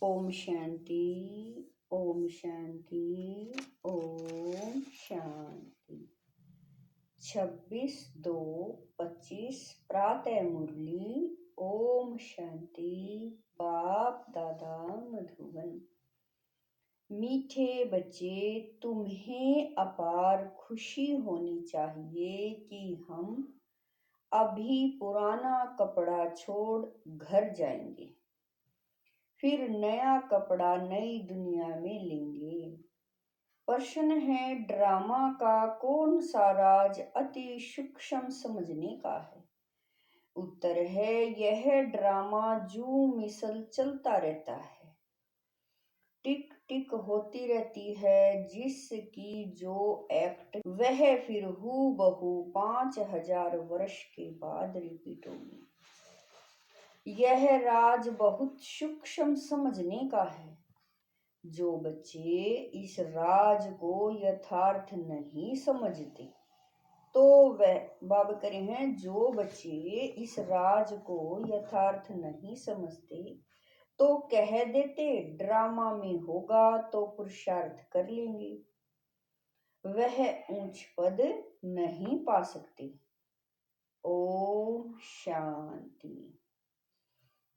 ओम शांति। ओम शांति। ओम शांति। 26/2/25 प्रातः मुरली। ओम शांति। बाप दादा मधुबन। मीठे बच्चे, तुम्हें अपार खुशी होनी चाहिए कि हम अभी पुराना कपड़ा छोड़ घर जाएंगे, फिर नया कपड़ा नई दुनिया में लेंगे। प्रश्न है, ड्रामा का कौन सा राज अति सूक्ष्म समझने का है? उत्तर है, यह ड्रामा जू मिसल चलता रहता है, टिक टिक होती रहती है, जिसकी जो एक्ट वह फिर हूबहू 5000 वर्ष के बाद रिपीट होगी। यह राज बहुत सूक्ष्म समझने का है। जो बच्चे इस राज को यथार्थ नहीं समझते तो वह बाबा करे हैं, जो बच्चे इस राज को यथार्थ नहीं समझते तो कह देते ड्रामा में होगा तो पुरुषार्थ कर लेंगे, वह ऊंच पद नहीं पा सकते। ओम शांति।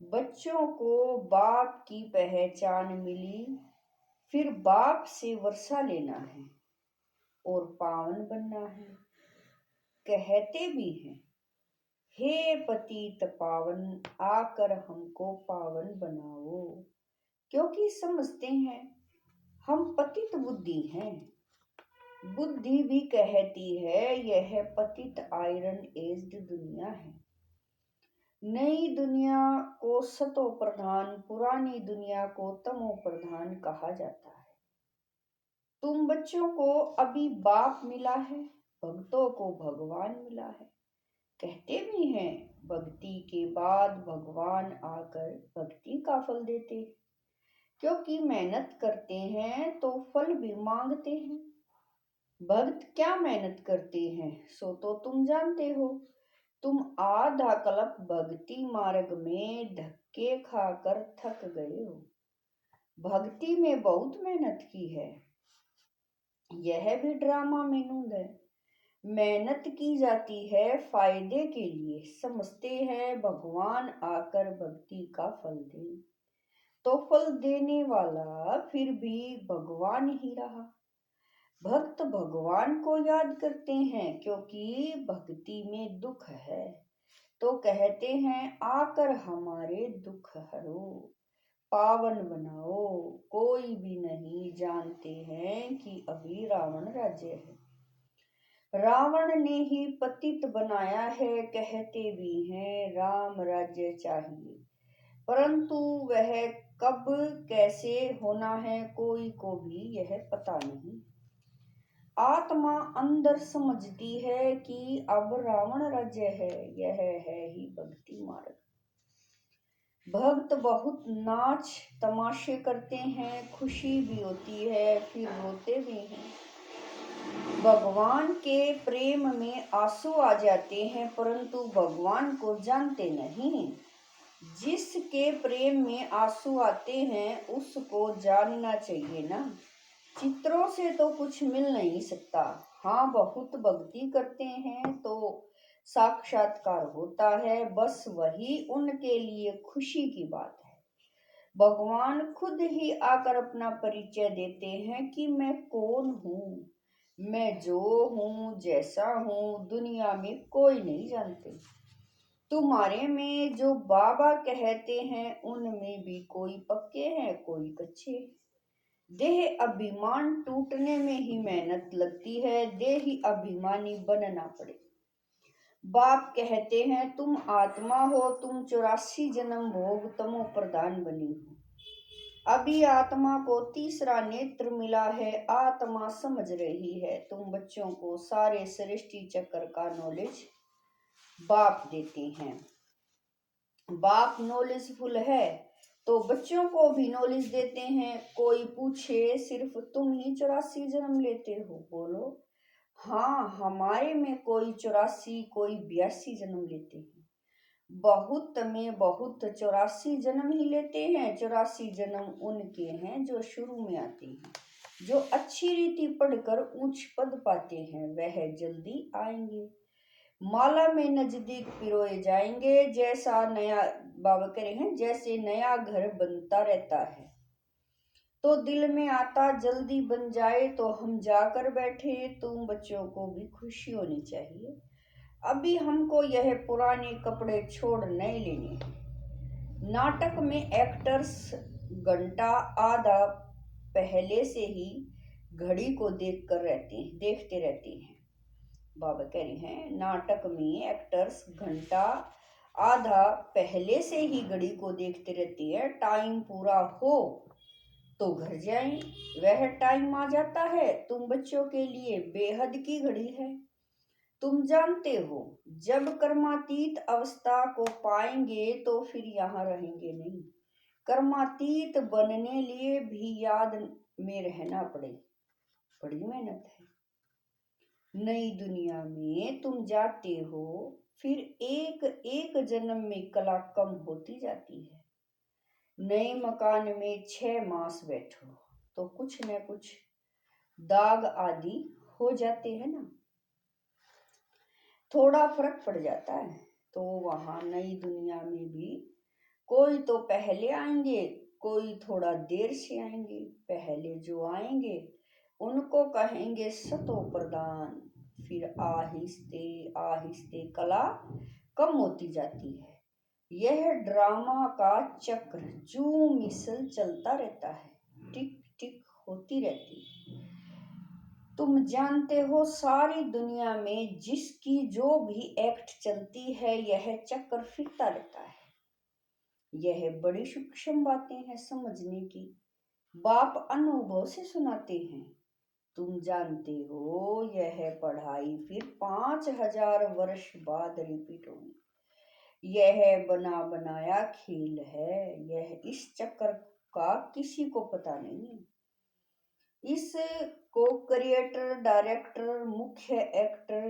बच्चों को बाप की पहचान मिली, फिर बाप से वर्षा लेना है और पावन बनना है। कहते भी हैं, हे पतित पावन, आकर हमको पावन बनाओ, क्योंकि समझते हैं हम पतित बुद्धि हैं। बुद्धि भी कहती है यह पतित आयरन एज्ड दुनिया है। नई दुनिया को सतो प्रधान, पुरानी दुनिया को तमो प्रधान कहा जाता है। तुम बच्चों को अभी बाप मिला है, भक्तों को भगवान मिला है। कहते भी हैं, भक्ति के बाद भगवान आकर भक्ति का फल देते, क्योंकि मेहनत करते हैं तो फल भी मांगते हैं। भक्त क्या मेहनत करते हैं सो तो तुम जानते हो। तुम आधा कल्प भक्ति मार्ग में धक्के खाकर थक गए हो। भक्ति में बहुत मेहनत की है, यह भी ड्रामा में नूंद है। मेहनत की जाती है फायदे के लिए, समझते हैं भगवान आकर भक्ति का फल दे, तो फल देने वाला फिर भी भगवान ही रहा। भक्त भगवान को याद करते हैं, क्योंकि भक्ति में दुख है तो कहते हैं आकर हमारे दुख हरो, पावन बनाओ। कोई भी नहीं जानते हैं कि अभी रावण राज्य है। रावण ने ही पतित बनाया है, कहते भी हैं राम राज्य चाहिए, परंतु वह कब कैसे होना है कोई को भी यह पता नहीं। आत्मा अंदर समझती है कि अब रावण राज्य है, यह है ही भक्ति मार्ग। भक्त बहुत नाच तमाशे करते हैं, खुशी भी होती है, फिर रोते भी हैं। भगवान के प्रेम में आंसू आ जाते हैं, परंतु भगवान को जानते नहीं। जिसके प्रेम में आंसू आते हैं उसको जानना चाहिए ना। चित्रों से तो कुछ मिल नहीं सकता। हाँ, बहुत भक्ति करते हैं तो साक्षात्कार होता है, बस वही उनके लिए खुशी की बात है। भगवान खुद ही आकर अपना परिचय देते हैं कि मैं कौन हूँ, मैं जो हूँ, जैसा हूँ, दुनिया में कोई नहीं जानते। तुम्हारे में जो बाबा कहते हैं उनमें भी कोई पक्के हैं, कोई कच्चे। देह अभिमान टूटने में ही मेहनत लगती है, देही अभिमानी बनना पड़े। बाप कहते हैं तुम आत्मा हो, तुम 84 जन्म भोग तमो प्रधान बनी हो। अभी आत्मा को तीसरा नेत्र मिला है, आत्मा समझ रही है। तुम बच्चों को सारे सृष्टि चक्र का नॉलेज बाप देते हैं। बाप नॉलेजफुल है तो बच्चों को भी नॉलेज देते हैं। कोई पूछे सिर्फ तुम ही 84 जन्म लेते हो, बोलो हाँ, हमारे में कोई 84 कोई 82 जन्म लेते हैं। बहुत में बहुत 84 जन्म ही लेते हैं। 84 जन्म उनके हैं जो शुरू में आते हैं, जो अच्छी रीति पढ़कर ऊंच पद पाते हैं, वह जल्दी आएंगे, माला में नजदीक पिरोए जाएंगे। जैसा नया बाबा कह रहे हैं, जैसे नया घर बनता रहता है तो दिल में आता जल्दी बन जाए तो हम जाकर बैठे। तुम बच्चों को भी खुशी होनी चाहिए, अभी हमको यह पुराने कपड़े छोड़ नए लेने हैं। नाटक में एक्टर्स घंटा आधा पहले से ही घड़ी को देखते रहते हैं। बाबा कह रहे हैं, नाटक में एक्टर्स घंटा आधा पहले से ही घड़ी को देखते रहते हैं। टाइम पूरा हो तो घर जाएं, वह टाइम आ जाता है। तुम बच्चों के लिए बेहद की घड़ी है। तुम जानते हो, जब कर्मातीत अवस्था को पाएंगे तो फिर यहाँ रहेंगे नहीं। कर्मातीत बनने लिए भी याद में रहना पड़े, बड़ी मेहनत है। नई दुनिया में तुम जाते हो, फिर एक एक जन्म में कला कम होती जाती है। नए मकान में 6 मास बैठो तो कुछ न कुछ दाग आदि हो जाते हैं ना, थोड़ा फर्क पड़ जाता है। तो वहां नई दुनिया में भी कोई तो पहले आएंगे, कोई थोड़ा देर से आएंगे। पहले जो आएंगे उनको कहेंगे सतो प्रदान। फिर आहिस्ते आहिस्ते कला कम होती जाती है। यह ड्रामा का चक्र जू मिसल चलता रहता है, टिक टिक होती रहती है। तुम जानते हो, सारी दुनिया में जिसकी जो भी एक्ट चलती है, यह चक्र फिरता रहता है। यह बड़ी सूक्ष्म बातें हैं समझने की, बाप अनुभव से सुनाते हैं। तुम जानते हो, यह पढ़ाई फिर 5000 वर्ष बाद रिपीट होगी। यह बना बनाया खेल है। यह इस चक्कर का किसी को पता नहीं है। इस को क्रिएटर, डायरेक्टर, मुख्य एक्टर,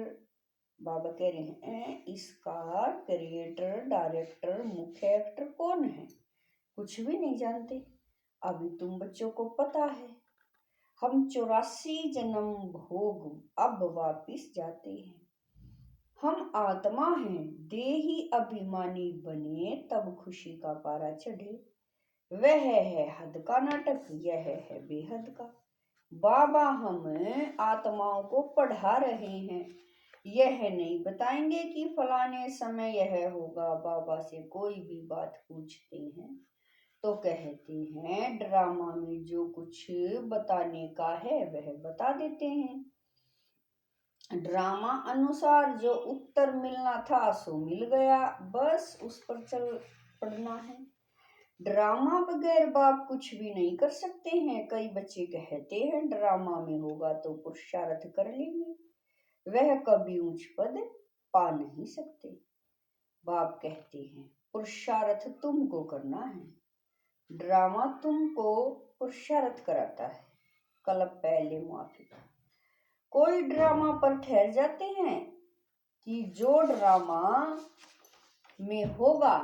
बाबा कह रहे हैं, इसका क्रिएटर, डायरेक्टर, मुख्य एक्टर कौन है? कुछ भी नहीं जानते। अभी तुम बच्चों को पता है, हम 84 जन्म भोग अब वापिस जाते हैं। हम आत्मा हैं, देही अभिमानी बने तब खुशी का पारा चढ़े। वह है हद का नाटक, यह है बेहद का। बाबा हम आत्माओं को पढ़ा रहे हैं, यह नहीं बताएंगे कि फलाने समय यह होगा। बाबा से कोई भी बात पूछते हैं तो कहते हैं ड्रामा में जो कुछ बताने का है वह बता देते हैं। ड्रामा अनुसार जो उत्तर मिलना था सो मिल गया, बस उस पर चल पड़ना है। ड्रामा बगैर बाप कुछ भी नहीं कर सकते हैं। कई बच्चे कहते हैं ड्रामा में होगा तो पुरुषार्थ कर लेंगे, वह कभी ऊंच पद पा नहीं सकते। बाप कहते हैं पुरुषार्थ तुमको करना है, ड्रामा तुमको पुरुषार्थ कराता है। कल पहले माफी, कोई ड्रामा पर ठहर जाते हैं कि जो ड्रामा में होगा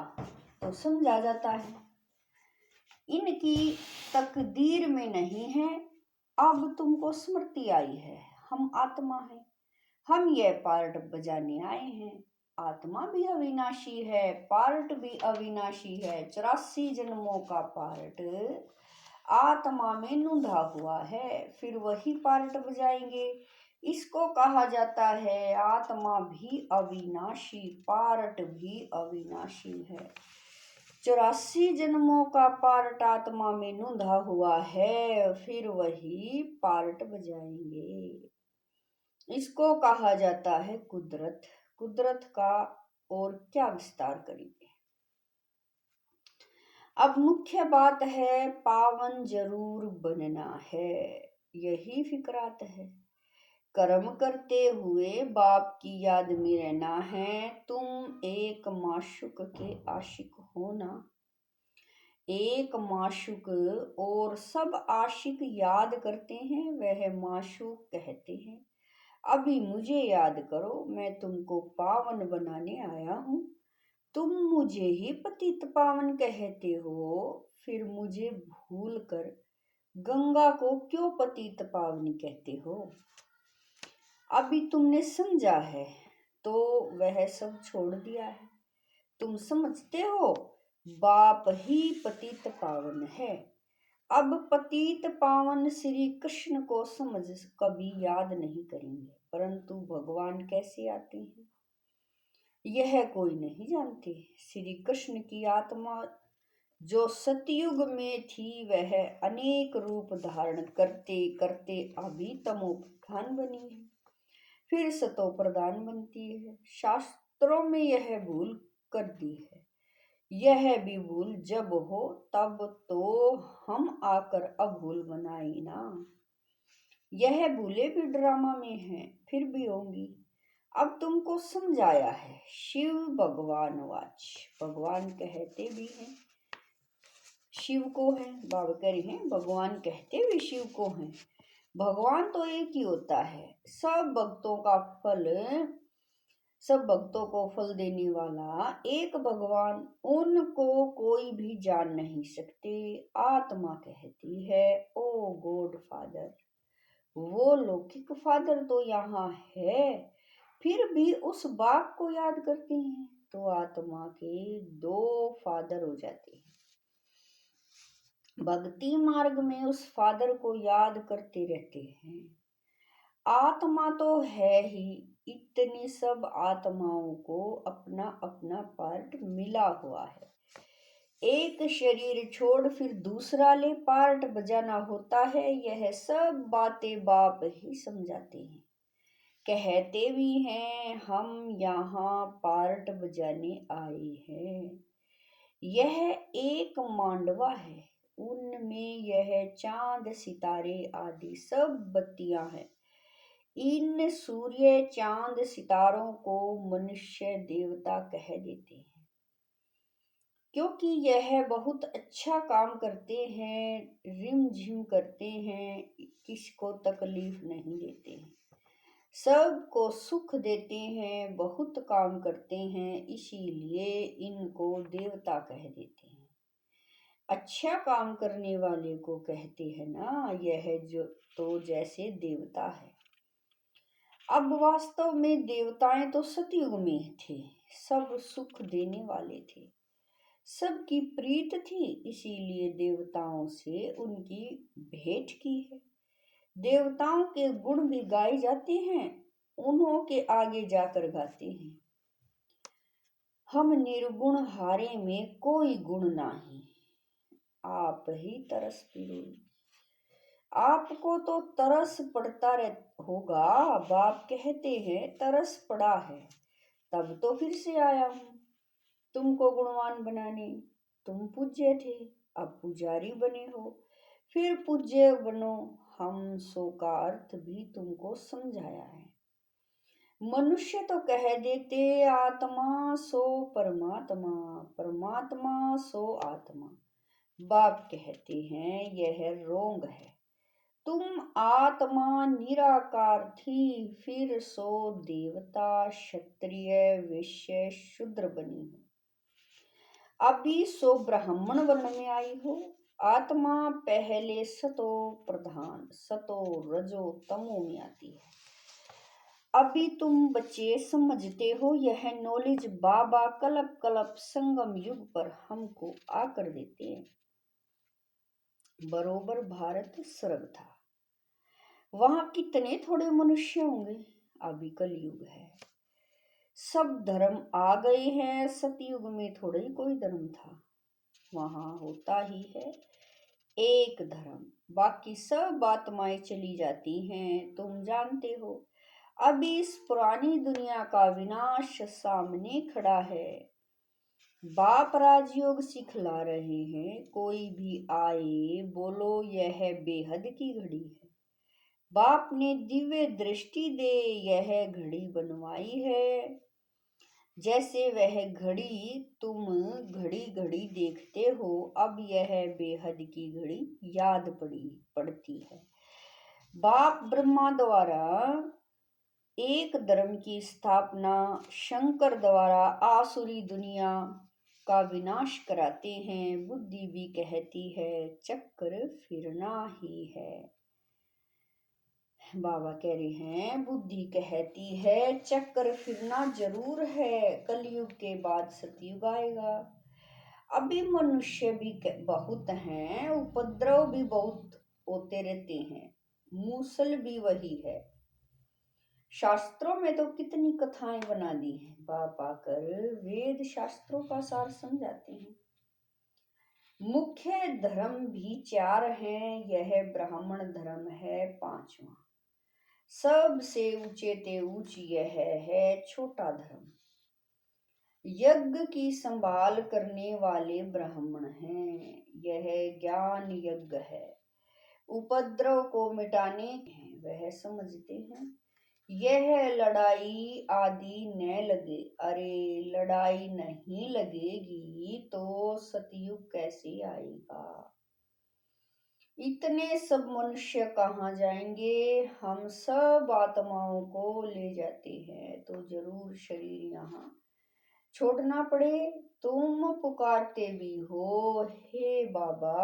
तो समझा जाता है, इनकी तकदीर में नहीं है। अब तुमको स्मृति आई है, हम आत्मा हैं, हम यह पार्ट बजाने आए हैं। आत्मा भी अविनाशी है, पार्ट भी अविनाशी है। 84 जन्मों का पार्ट आत्मा में नूंधा हुआ है, फिर वही पार्ट बजाएंगे। इसको कहा जाता है आत्मा भी अविनाशी, पार्ट भी अविनाशी है। 84 जन्मों का पार्ट आत्मा में नूंधा हुआ है, फिर वही पार्ट बजाएंगे। इसको कहा जाता है कुदरत। कुदरत का और क्या विस्तार करेंगे। अब मुख्य बात है, पावन जरूर बनना है, यही फिक्रात है। कर्म करते हुए बाप की याद में रहना है। तुम एक माशुक के आशिक हो ना, एक माशुक, और सब आशिक याद करते हैं, वह माशुक कहते हैं अभी मुझे याद करो, मैं तुमको पावन बनाने आया हूँ। तुम मुझे ही पतित पावन कहते हो, फिर मुझे भूल कर गंगा को क्यों पतित पावनी कहते हो? अभी तुमने समझा है तो वह सब छोड़ दिया है। तुम समझते हो बाप ही पतित पावन है। अब पतित पावन श्री कृष्ण को समझ कभी याद नहीं करेंगे, परंतु भगवान कैसे आते हैं यह कोई नहीं जानते। श्री कृष्ण की आत्मा जो सतयुग में थी वह अनेक रूप धारण करते करते अभी तमो प्रधान बनी है, फिर सतो प्रधान बनती है। शास्त्रों में यह भूल कर दी है। यह भी भूल जब हो तब तो हम आकर अभूल बनाए ना। यह भूले भी ड्रामा में हैं, फिर भी होंगी। अब तुमको समझाया है। शिव भगवान वाच, भगवान कहते भी हैं शिव को है, बाबा कह रहे हैं भगवान कहते भी शिव को हैं। भगवान तो एक ही होता है। सब भक्तों को फल देने वाला एक भगवान, उनको कोई भी जान नहीं सकते। आत्मा कहती है ओ गॉड फादर। वो लौकिक फादर तो यहाँ है, फिर भी उस बाप को याद करते हैं तो आत्मा के दो फादर हो जाते हैं। भक्ति मार्ग में उस फादर को याद करते रहते हैं। आत्मा तो है ही, इतनी सब आत्माओं को अपना अपना पार्ट मिला हुआ है। एक शरीर छोड़ फिर दूसरा ले पार्ट बजाना होता है। यह सब बातें बाप ही समझाते हैं। कहते भी हैं हम यहाँ पार्ट बजाने आए हैं। यह एक मांडवा है, उनमें यह चांद सितारे आदि सब बत्तियां हैं। इन सूर्य चांद सितारों को मनुष्य देवता कह देते हैं, क्योंकि यह बहुत अच्छा काम करते हैं, रिमझिम करते हैं, किसको तकलीफ नहीं देते हैं, सबको सुख देते हैं, बहुत काम करते हैं, इसीलिए इनको देवता कह देते हैं। अच्छा काम करने वाले को कहते हैं ना, यह जो तो जैसे देवता है। अब वास्तव में देवताएं तो सतयुग में थे, सब सुख देने वाले थे, सबकी प्रीत थी, इसीलिए देवताओं से उनकी भेंट की है। देवताओं के गुण भी गाए जाते हैं, उन्हों के आगे जाकर गाते हैं हम निर्गुण हारे में कोई गुण नहीं, आप ही तरस पिरो। आपको तो तरस पड़ता होगा, बाप कहते हैं तरस पड़ा है, तब तो फिर से आया हूं तुमको गुणवान बनाने। तुम पूज्य थे, अब पुजारी बने हो, फिर पूज्य बनो। हम सो का अर्थ भी तुमको समझाया है। मनुष्य तो कह देते आत्मा सो परमात्मा, परमात्मा सो आत्मा। बाप कहते हैं यह रोंग है। तुम आत्मा निराकार थी, फिर सो देवता क्षत्रिय वैश्य शूद्र बनी हो, अभी सो ब्राह्मण वर्ण में आई हो। आत्मा पहले सतो प्रधान सतो रजो तमो में आती है। अभी तुम बच्चे समझते हो, यह नॉलेज बाबा कल्प कल्प संगम युग पर हमको आकर देते हैं। बरोबर भारत स्वर्ग था, वहां कितने थोड़े मनुष्य होंगे। अभी कलयुग है, सब धर्म आ गए हैं। सतयुग में थोड़ा ही कोई धर्म था, वहां होता ही है एक धर्म, बाकी सब आत्माएं चली जाती हैं, तुम जानते हो। अभी इस पुरानी दुनिया का विनाश सामने खड़ा है। बाप राजयोग सिखला रहे हैं, कोई भी आए बोलो यह बेहद की घड़ी है। बाप ने दिव्य दृष्टि दे यह घड़ी बनवाई है। जैसे वह घड़ी तुम घड़ी घड़ी देखते हो, अब यह बेहद की घड़ी याद पड़ती है। बाप ब्रह्मा द्वारा एक धर्म की स्थापना शंकर द्वारा आसुरी दुनिया का विनाश कराते हैं। बुद्धि भी कहती है चक्र फिरना ही है। बाबा कह रहे हैं बुद्धि कहती है चक्र फिरना जरूर है। कलयुग के बाद सतयुग आएगा। अभी मनुष्य भी बहुत हैं, उपद्रव भी बहुत होते रहते हैं, मूसल भी वही है। शास्त्रों में तो कितनी कथाएं बना दी हैं। बाप आकर वेद शास्त्रों का सार समझाते हैं। मुख्य धर्म भी 4 हैं, यह ब्राह्मण धर्म है 5वां। सबसे ऊंचे ते ऊंच यह है छोटा धर्म। यज्ञ की संभाल करने वाले ब्राह्मण हैं, यह ज्ञान यज्ञ है। उपद्रव को मिटाने हैं, वह समझते हैं। यह लड़ाई आदि न लगे। अरे लड़ाई नहीं लगेगी तो सतयुग कैसे आएगा। इतने सब मनुष्य कहाँ जाएंगे। हम सब आत्माओं को ले जाते हैं तो जरूर शरीर यहाँ छोड़ना पड़े। तुम पुकारते भी हो हे बाबा,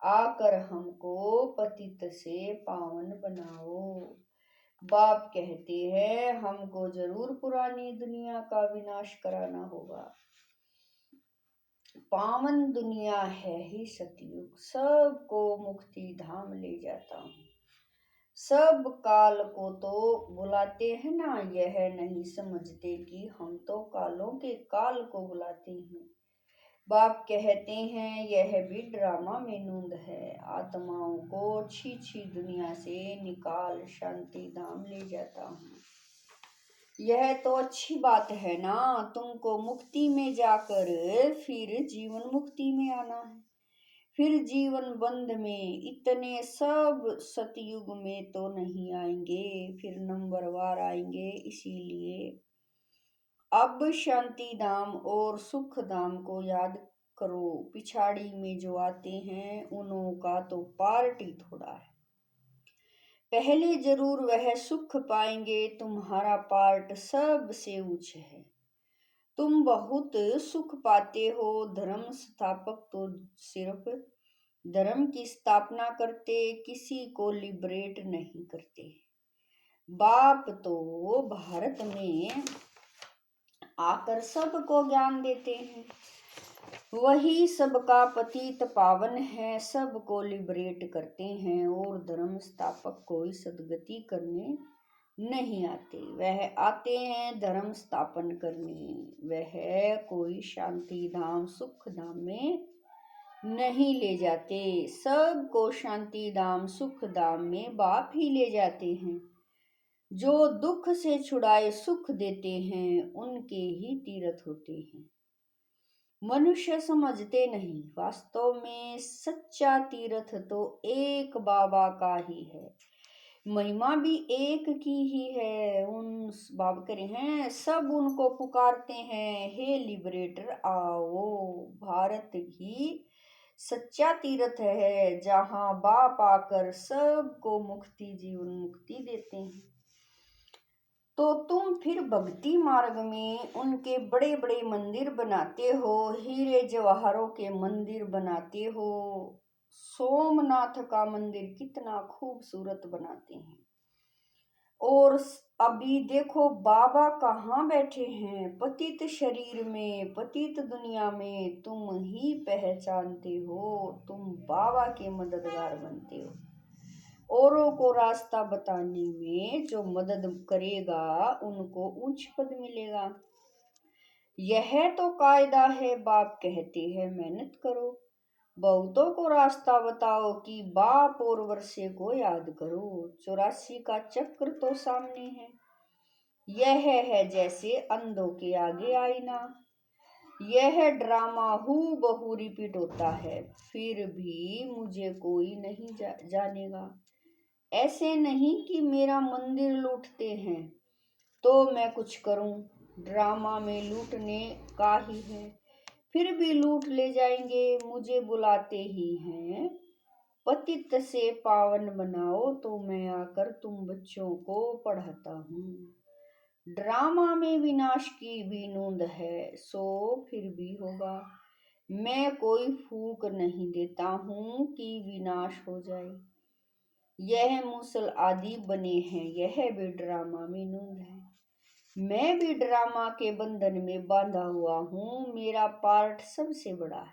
आकर हमको पतित से पावन बनाओ। बाप कहते हैं हमको जरूर पुरानी दुनिया का विनाश कराना होगा। पावन दुनिया है ही सतयुग, सबको मुक्ति धाम ले जाता हूँ। सब काल को तो बुलाते हैं ना, यह नहीं समझते कि हम तो कालों के काल को बुलाते हैं। बाप कहते हैं यह भी ड्रामा में नूंद है। आत्माओं को छी दुनिया से निकाल शांति धाम ले जाता हूँ। यह तो अच्छी बात है ना। तुमको मुक्ति में जाकर फिर जीवन मुक्ति में आना है। फिर जीवन बंध में इतने सब सतयुग में तो नहीं आएंगे, फिर नंबरवार आएंगे। इसीलिए अब शांति धाम और सुख धाम को याद करो। पिछाड़ी में जो आते हैं उन्हों का तो पार्टी थोड़ा है। पहले जरूर वह सुख पाएंगे। तुम्हारा पार्ट सबसे ऊंच है। तुम बहुत सुख पाते हो। धर्म स्थापक तो सिर्फ धर्म की स्थापना करते, किसी को लिबरेट नहीं करते। बाप तो भारत में आकर सबको ज्ञान देते हैं। वही सबका पतित पावन है, सबको लिबरेट करते हैं। और धर्म स्थापक कोई सदगति करने नहीं आते, वह आते हैं धर्म स्थापन करने। वह कोई शांति धाम सुख धाम में नहीं ले जाते। सबको शांति धाम सुख धाम में बाप ही ले जाते हैं। जो दुख से छुड़ाए सुख देते हैं उनके ही तीर्थ होते हैं। मनुष्य समझते नहीं, वास्तव में सच्चा तीर्थ तो एक बाबा का ही है। महिमा भी एक की ही है। उन बाबा करे हैं सब उनको पुकारते हैं, हे लिबरेटर आओ। भारत ही सच्चा तीर्थ है जहाँ बाप आकर सबको मुक्ति जीवन मुक्ति देते हैं। तो तुम फिर भक्ति मार्ग में उनके बड़े बड़े मंदिर बनाते हो, हीरे जवाहरों के मंदिर बनाते हो। सोमनाथ का मंदिर कितना खूबसूरत बनाते हैं। और अभी देखो बाबा कहाँ बैठे हैं, पतित शरीर में, पतित दुनिया में। तुम ही पहचानते हो, तुम बाबा के मददगार बनते हो। औरों को रास्ता बताने में जो मदद करेगा उनको उच्च पद मिलेगा। यह तो कायदा है। बाप कहते हैं मेहनत करो, बहुतों को रास्ता बताओ कि बाप और वर्षे को याद करो। 84 का चक्र तो सामने है। यह है जैसे अंधों के आगे आईना। यह ड्रामा हूबहू रिपीट होता है, फिर भी मुझे कोई नहीं जानेगा। ऐसे नहीं कि मेरा मंदिर लूटते हैं तो मैं कुछ करूं। ड्रामा में लूटने का ही है, फिर भी लूट ले जाएंगे। मुझे बुलाते ही हैं पतित से पावन बनाओ तो मैं आकर तुम बच्चों को पढ़ाता हूँ। ड्रामा में विनाश की भी नूंद है, सो फिर भी होगा। मैं कोई फूक नहीं देता हूँ कि विनाश हो जाए। यह मूसल आदि बने हैं, यह भी ड्रामा में नूंद है। मैं भी ड्रामा के बंधन में बांधा हुआ हूँ, मेरा पार्ट सबसे बड़ा है।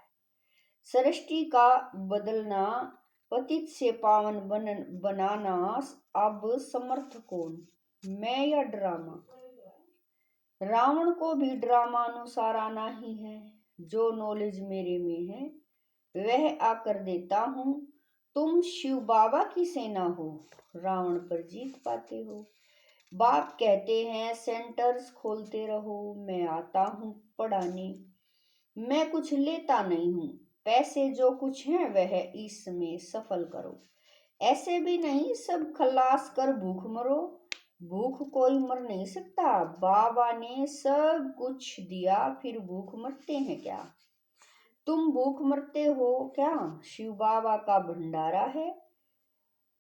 सृष्टि का बदलना, पतित से पावन बनाना, अब समर्थ कौन, मैं या ड्रामा? रावण को भी ड्रामा अनुसार आना ही है। जो नॉलेज मेरे में है वह आकर देता हूँ। तुम शिव बाबा की सेना हो, रावण पर जीत पाते हो। बाप कहते हैं सेंटर्स खोलते रहो, मैं आता हूँ पढ़ाने। मैं कुछ लेता नहीं हूँ, पैसे जो कुछ हैं वह इसमें सफल करो। ऐसे भी नहीं सब खल्लास कर भूख मरो, भूख कोई मर नहीं सकता। बाबा ने सब कुछ दिया, फिर भूख मरते हैं क्या? तुम भूख मरते हो क्या? शिव बाबा का भंडारा है।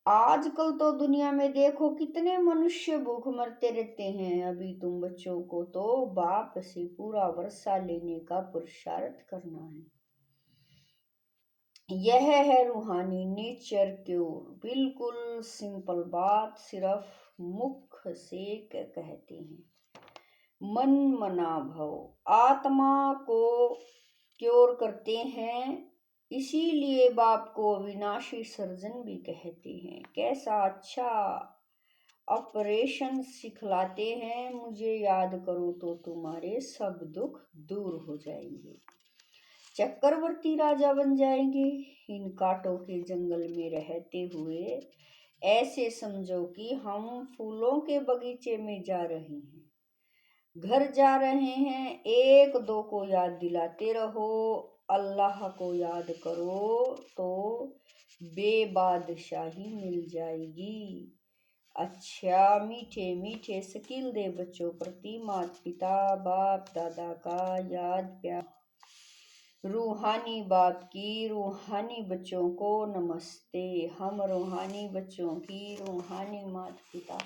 आजकल तो दुनिया में देखो कितने मनुष्य भूख मरते रहते हैं। अभी तुम बच्चों को तो बाप से पूरा वर्षा लेने का पुरुषार्थ करना है। यह है रूहानी नेचर क्योर, बिल्कुल सिंपल बात, सिर्फ मुख से कहते हैं। मन मना भव आत्मा को क्योर करते हैं, इसीलिए बाप को अविनाशी सर्जन भी कहते हैं। कैसा अच्छा ऑपरेशन सिखलाते हैं, मुझे याद करो तो तुम्हारे सब दुख दूर हो जाएंगे। चक्रवर्ती राजा बन जाएंगे। इन कांटों के जंगल में रहते हुए ऐसे समझो कि हम फूलों के बगीचे में जा रहे हैं, घर जा रहे हैं। एक दो को याद दिलाते रहो, अल्लाह को याद करो तो बेबादशाही मिल जाएगी। अच्छा मीठे मीठे स्किल दे बच्चों प्रति माता पिता बाप दादा का याद प्यार। रूहानी बाप की रूहानी बच्चों को नमस्ते। हम रूहानी बच्चों की रूहानी माता पिता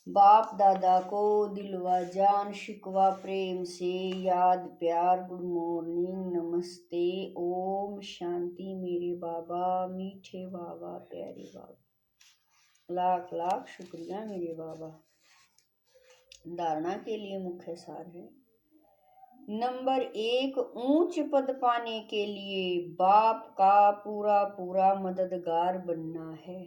बाप दादा को दिलवा जान शिकवा प्रेम से याद प्यार, गुड मॉर्निंग, नमस्ते, ओम शांति। मेरे बाबा मीठे बाबा प्यारे बाबा, लाख लाख शुक्रिया मेरे बाबा। धारणा के लिए मुख्य सार है। नंबर 1, ऊंच पद पाने के लिए बाप का पूरा पूरा मददगार बनना है,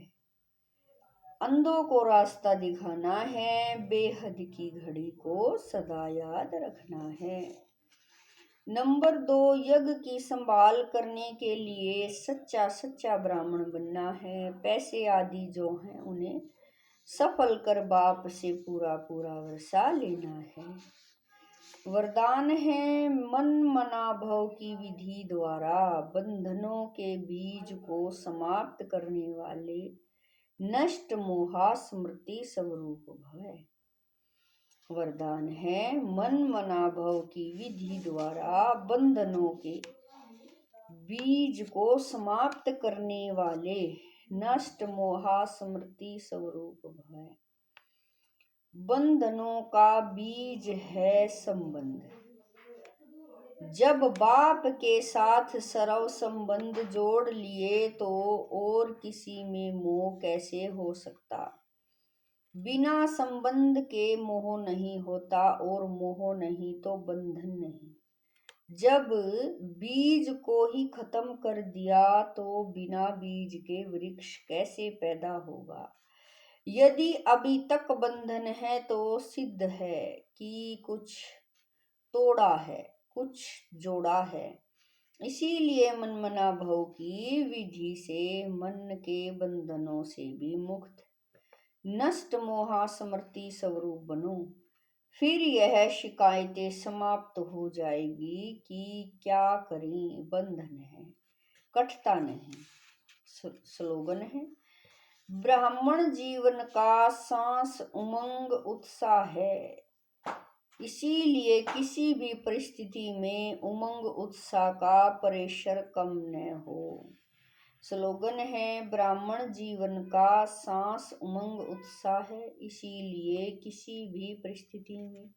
अंधों को रास्ता दिखाना है, बेहद की घड़ी को सदा याद रखना है। नंबर 2, यज्ञ की संभाल करने के लिए सच्चा सच्चा ब्राह्मण बनना है, पैसे आदि जो हैं उन्हें सफल कर बाप से पूरा पूरा वर्षा लेना है। वरदान है मन मना भव की विधि द्वारा बंधनों के बीज को समाप्त करने वाले नष्ट मोहा स्मृति स्वरूप भय। वरदान है मन मना भव की विधि द्वारा बंधनों के बीज को समाप्त करने वाले नष्ट मोहा स्मृति स्वरूप भय। बंधनों का बीज है संबंध। जब बाप के साथ सरव संबंध जोड़ लिए तो और किसी में मोह कैसे हो सकता? बिना संबंध के मोह नहीं होता और मोह नहीं तो बंधन नहीं। जब बीज को ही खत्म कर दिया तो बिना बीज के वृक्ष कैसे पैदा होगा? यदि अभी तक बंधन है तो सिद्ध है कि कुछ तोड़ा है, कुछ जोड़ा है। इसीलिए मनमना भव की विधि से मन के बंधनों से भी मुक्त नष्ट मोहा स्मृति स्वरूप बनो। फिर यह शिकायतें समाप्त हो जाएगी कि क्या करें, बंधन है, कटता नहीं। स्लोगन है, ब्राह्मण जीवन का सांस उमंग उत्साह है, इसीलिए किसी भी परिस्थिति में उमंग उत्साह का प्रेशर कम न हो। स्लोगन है ब्राह्मण जीवन का सांस उमंग उत्साह है, इसीलिए किसी भी परिस्थिति में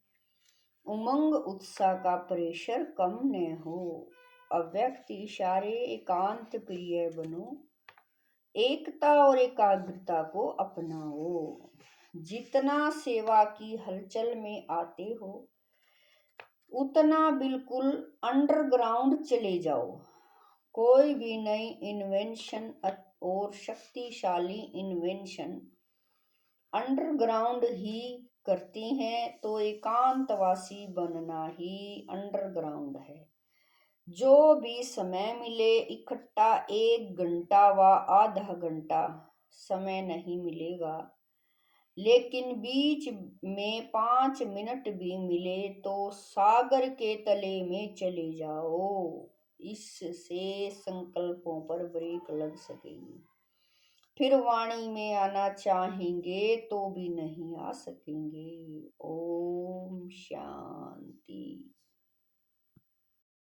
उमंग उत्साह का प्रेशर कम न हो। अव्यक्त इशारे एकांत प्रिय बनो, एकता और एकाग्रता को अपनाओ। जितना सेवा की हलचल में आते हो उतना बिल्कुल अंडरग्राउंड चले जाओ। कोई भी नई इन्वेंशन और शक्तिशाली इन्वेंशन अंडरग्राउंड ही करती हैं, तो एकांतवासी बनना ही अंडरग्राउंड है। जो भी समय मिले इकट्ठा 1 घंटा व आधा घंटा समय नहीं मिलेगा, लेकिन बीच में 5 मिनट भी मिले तो सागर के तले में चले जाओ। इससे संकल्पों पर ब्रेक लग सकेगी। फिर वाणी में आना चाहेंगे तो भी नहीं आ सकेंगे। ओम शांति।